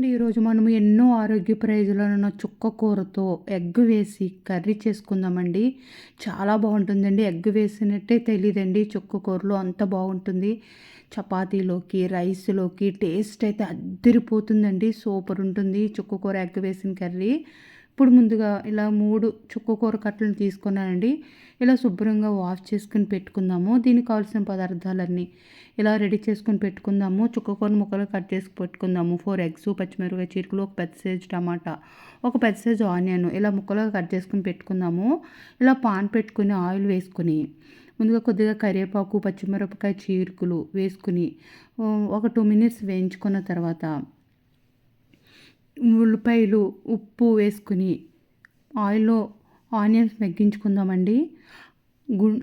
ఈరోజు మనము ఎన్నో ఆరోగ్య ప్రయోజనాలున్న చుక్క కూరతో ఎగ్ వేసి కర్రీ చేసుకుందామండి. చాలా బాగుంటుందండి. ఎగ్ వేసినట్టే తెలీదండి. చుక్క కూరలో అంత బాగుంటుంది. చపాతీలోకి, రైస్‌లోకి టేస్ట్ అయితే అద్దిరిపోతుందండి. సూపర్ ఉంటుంది చుక్క కూర ఎగ్ వేసిన కర్రీ. ఇప్పుడు ముందుగా ఇలా 3 చుక్క కూర కట్టలను తీసుకున్నానండి. ఇలా శుభ్రంగా వాష్ చేసుకొని పెట్టుకుందాము. దీనికి కావాల్సిన పదార్థాలన్నీ ఇలా రెడీ చేసుకొని పెట్టుకుందాము. చుక్క కూర ముక్కలు కట్ చేసి పెట్టుకుందాము. 4 ఎగ్స్, పచ్చిమిరపకాయ చీలికలు, ఒక పెద్ద సైజు టమాటా, ఒక పెద్ద సైజు ఆనియన్ ఇలా ముక్కలుగా కట్ చేసుకొని పెట్టుకుందాము. ఇలా పాన్ పెట్టుకుని ఆయిల్ వేసుకొని ముందుగా కొద్దిగా కరివేపాకు, పచ్చిమిరపకాయ చీలికలు వేసుకుని ఒక 2 మినిట్స్ వేయించుకున్న తర్వాత ఉల్లిపాయలు, ఉప్పు వేసుకుని ఆయిల్‌లో ఆనియన్స్ మగ్గించుకుందామండి.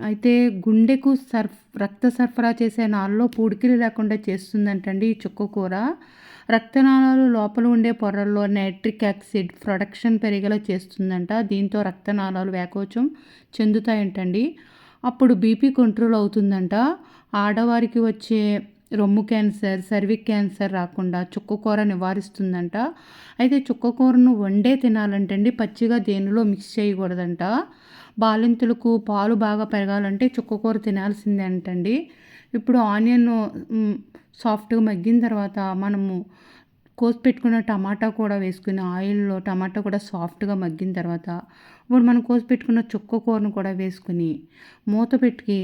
అయితే గుండెకు రక్త సరఫరా చేసే నాళాల్లో పూడికలు లేకుండా చేస్తుందంటండి ఈ చుక్క కూర. రక్తనాళాలు లోపల ఉండే పొరల్లో నైట్రిక్ యాసిడ్ ప్రొడక్షన్ పెరిగేలా చేస్తుందంట. దీంతో రక్తనాళాలు వ్యాకోచం చెందుతాయంటండి. అప్పుడు బీపీ కంట్రోల్ అవుతుందంట. ఆడవారికి వచ్చే రొమ్ము క్యాన్సర్, సర్విక్ క్యాన్సర్ రాకుండా చుక్క కూర నివారిస్తుందంట. అయితే చుక్క కూరను వండే తినాలంటండి. పచ్చిగా దేనిలో మిక్స్ చేయకూడదంట. బాలింతలకు పాలు బాగా పెరగాలంటే చుక్క కూర తినాల్సిందే అంటండి. ఇప్పుడు ఆనియన్ సాఫ్ట్‌గా మగ్గిన తర్వాత మనము కోసి పెట్టుకున్న టమాటా కూడా వేసుకుని ఆయిల్‌లో టమాటా కూడా సాఫ్ట్‌గా మగ్గిన తర్వాత ఇప్పుడు మనం కోసి పెట్టుకున్న చుక్క కూరను కూడా వేసుకుని మూత పెట్టి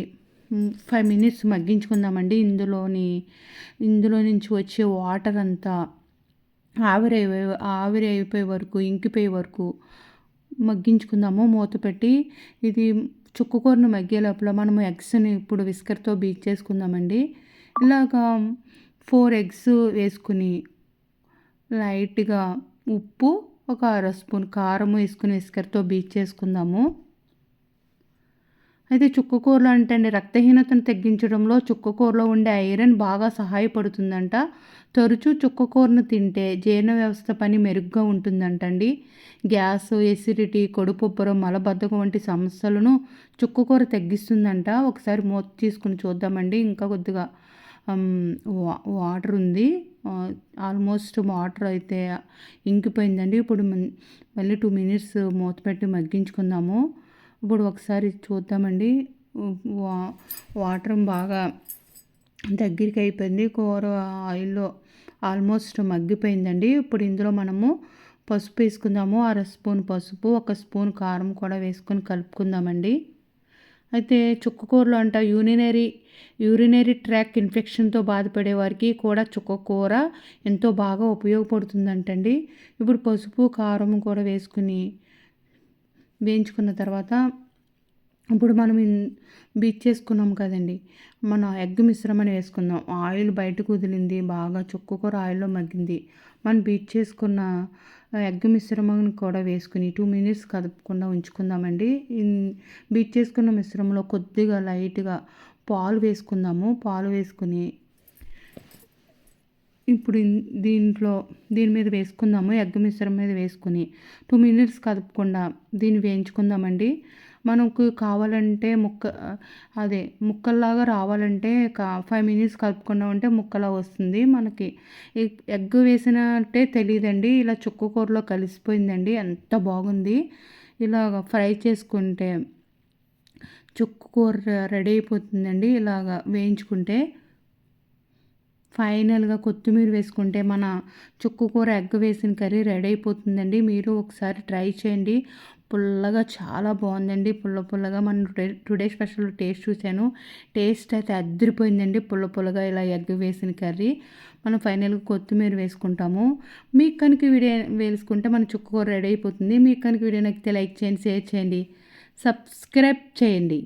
5 మినిట్స్ మగ్గించుకుందామండి. ఇందులో నుంచి వచ్చే వాటర్ అంతా ఆవిరి అయిపోయే వరకు, ఇంకిపోయే వరకు మగ్గించుకుందాము మూత పెట్టి. ఇది చుక్క కూరను మగ్గే లోపల మనము ఎగ్స్‌ని ఇప్పుడు విస్కర్‌తో బీట్ చేసుకుందామండి. ఇలాగా 4 ఎగ్స్ వేసుకుని లైట్‌గా ఉప్పు, ఒక అర స్పూన్ కారం వేసుకుని విస్కర్‌తో బీట్ చేసుకుందాము. అయితే చుక్క కూరలో అంటండి రక్తహీనతను తగ్గించడంలో చుక్క కూరలో ఉండే ఐరన్ బాగా సహాయపడుతుందంట. తరచూ చుక్క కూరను తింటే జీర్ణ వ్యవస్థ పని మెరుగ్గా ఉంటుందంటండి. గ్యాస్, ఎసిడిటీ, కడుపుబ్బరం, మలబద్ధకం వంటి సమస్యలను చుక్క కూర తగ్గిస్తుందంట. ఒకసారి మూత తీసుకుని చూద్దామండి. ఇంకా కొద్దిగా వాటర్ ఉంది. ఆల్మోస్ట్ వాటర్ అయితే ఇంకిపోయిందండి. ఇప్పుడు మళ్ళీ 2 మినిట్స్ మూత పెట్టి మగ్గించుకుందాము. ఇప్పుడు ఒకసారి చూద్దామండి. వాటర్ బాగా దగ్గరికి అయిపోయింది. కూర ఆయిల్లో ఆల్మోస్ట్ మగ్గిపోయిందండి. ఇప్పుడు ఇందులో మనము పసుపు వేసుకుందాము. అర స్పూన్ పసుపు, 1 స్పూన్ కారం కూడా వేసుకొని కలుపుకుందామండి. అయితే చుక్క కూరలో అంట యూరినరీ ట్రాక్ ఇన్ఫెక్షన్తో బాధపడే వారికి కూడా చుక్క కూర ఎంతో బాగా ఉపయోగపడుతుందంటండి. ఇప్పుడు పసుపు, కారం కూడా వేసుకుని వేయించుకున్న తర్వాత ఇప్పుడు మనం బీట్ చేసుకున్నాం కదండి, మన ఎగ్ మిశ్రమాన్ని వేసుకుందాం. ఆయిల్ బయటకు వదిలింది, బాగా చుక్క కూర ఆయిల్లో మగ్గింది. మనం బీట్ చేసుకున్న ఎగ్ మిశ్రమాన్ని కూడా వేసుకుని 2 మినిట్స్ కదపకుండా ఉంచుకుందామండి. బీట్ చేసుకున్న మిశ్రమంలో కొద్దిగా లైట్గా పాలు వేసుకుందాము. పాలు వేసుకుని ఇప్పుడు దీని మీద వేసుకుందాము. ఎగ్ మిశ్రమం మీద వేసుకుని 2 మినిట్స్ కదపకుండా దీన్ని వేయించుకుందామండి. మనకు కావాలంటే ముక్కల్లాగా రావాలంటే 5 మినిట్స్ కలుపుకున్నాం అంటే ముక్కలా వస్తుంది. మనకి ఎగ్ వేసినట్టే తెలియదండి. ఇలా చుక్క కూరలో కలిసిపోయిందండి. ఎంత బాగుంది. ఇలాగ ఫ్రై చేసుకుంటే చుక్క కూర రెడీ అయిపోతుందండి. ఇలాగ వేయించుకుంటే ఫైనల్గా కొత్తిమీర వేసుకుంటే మన చుక్క కూర ఎగ్ వేసిన కర్రీ రెడీ అయిపోతుందండి. మీరు ఒకసారి ట్రై చేయండి. పుల్లగా చాలా బాగుందండి. పుల్లగా మనం టుడే స్పెషల్ టేస్ట్ చూశాను. టేస్ట్ అయితే అదిరిపోయిందండి. పుల్లగా ఇలా ఎగ్ వేసిన కర్రీ. మనం ఫైనల్గా కొత్తిమీర వేసుకుంటాము. మీకు కనుక వీడియో వేసుకుంటే మన చుక్క కూర రెడీ అయిపోతుంది. మీకు కనుక వీడియో నచ్చితే లైక్ చేయండి, షేర్ చేయండి, సబ్స్క్రైబ్ చేయండి.